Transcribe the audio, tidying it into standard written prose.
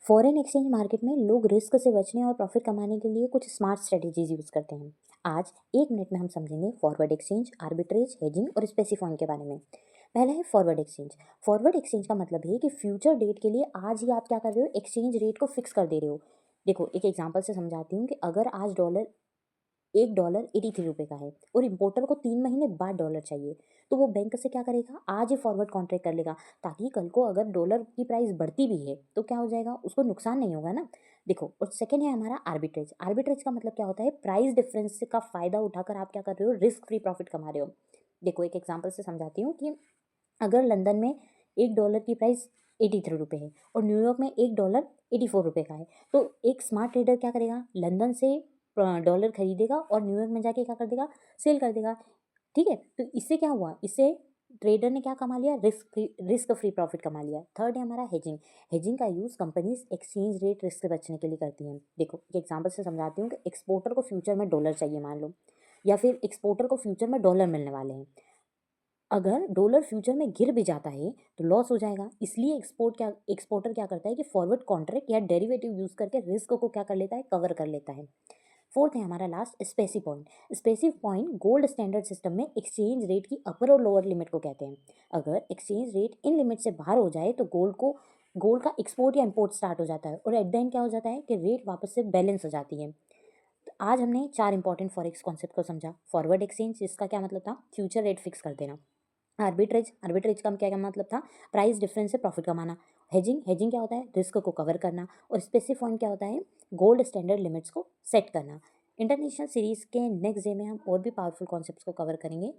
Foreign exchange market में लोग risk से बचने और प्रॉफिट कमाने के लिए कुछ स्मार्ट स्ट्रेटेजीज यूज करते हैं। आज 1 मिनट में हम समझेंगे फॉरवर्ड एक्सचेंज, आर्बिट्रेज, हेजिंग और स्पेसिफाइंग के बारे में। पहला है फॉरवर्ड एक्सचेंज। फॉरवर्ड एक्सचेंज का मतलब है कि फ्यूचर डेट के लिए आज ही आप क्या कर रहे हो, एक्सचेंज रेट को फिक्स कर दे रहे हो। देखो, एक एग्जांपल से समझाती हूँ कि अगर आज $1 83 का है और इम्पोर्टर को 3 महीने बाद डॉलर चाहिए, तो वो बैंक से क्या करेगा, आज ही फॉरवर्ड कॉन्ट्रैक्ट कर लेगा, ताकि कल को अगर डॉलर की प्राइस बढ़ती भी है तो क्या हो जाएगा, उसको नुकसान नहीं होगा ना। देखो, और सेकंड है हमारा आर्बिट्रेज। आर्बिट्रेज का मतलब क्या होता है, प्राइस डिफरेंस का फायदा उठाकर आप क्या कर रहे हो, रिस्क फ्री प्रॉफिट कमा रहे हो। देखो, एक एग्जाम्पल से समझाती हूँ कि अगर लंदन में $1 की प्राइस ₹83 है और न्यूयॉर्क में $1 ₹84 का है, तो एक स्मार्ट ट्रेडर क्या करेगा, लंदन से डॉलर खरीदेगा और न्यूयॉर्क में जाके क्या कर देगा, सेल कर देगा। ठीक है, तो इससे क्या हुआ, इससे ट्रेडर ने क्या कमा लिया, रिस्क फ्री प्रॉफिट कमा लिया। थर्ड है हमारा हेजिंग। हेजिंग का use companies exchange rate risk से बचने के लिए करती हैं। देखो, एक एग्जांपल से समझाती हूँ कि एक्सपोर्टर को फ्यूचर में डॉलर चाहिए मान लो, या फिर एक्सपोर्टर को फ्यूचर में डॉलर मिलने वाले हैं। अगर डॉलर फ्यूचर में गिर भी जाता है तो लॉस हो जाएगा, इसलिए एक्सपोर्टर क्या करता है कि फॉरवर्ड कॉन्ट्रैक्ट या डेरिवेटिव यूज करके रिस्क को क्या कर लेता है, कवर कर लेता है। फोर्थ है हमारा last, specific point. Specific point gold standard system में एक्सचेंज रेट की अपर और लोअर लिमिट को कहते हैं। अगर एक्सचेंज रेट इन लिमिट से बाहर हो जाए तो गोल्ड का एक्सपोर्ट या इंपोर्ट स्टार्ट हो जाता है और एट द एंड क्या हो जाता है कि रेट वापस से बैलेंस हो जाती है। तो आज हमने 4 इंपॉर्टेंट फॉरेक्स कॉन्सेप्ट को समझा। फॉरवर्ड एक्सचेंज, जिसका क्या मतलब था, फ्यूचर रेट फिक्स कर देना। आर्बिट्रेज का क्या क्या मतलब था, प्राइस डिफरेंस से प्रॉफिट कमाना। हेजिंग क्या होता है, रिस्क को कवर करना। और स्पेसिफाइंग क्या होता है, गोल्ड स्टैंडर्ड लिमिट्स को सेट करना। इंटरनेशनल सीरीज के नेक्स्ट डे में हम और भी पावरफुल कॉन्सेप्ट्स को कवर करेंगे।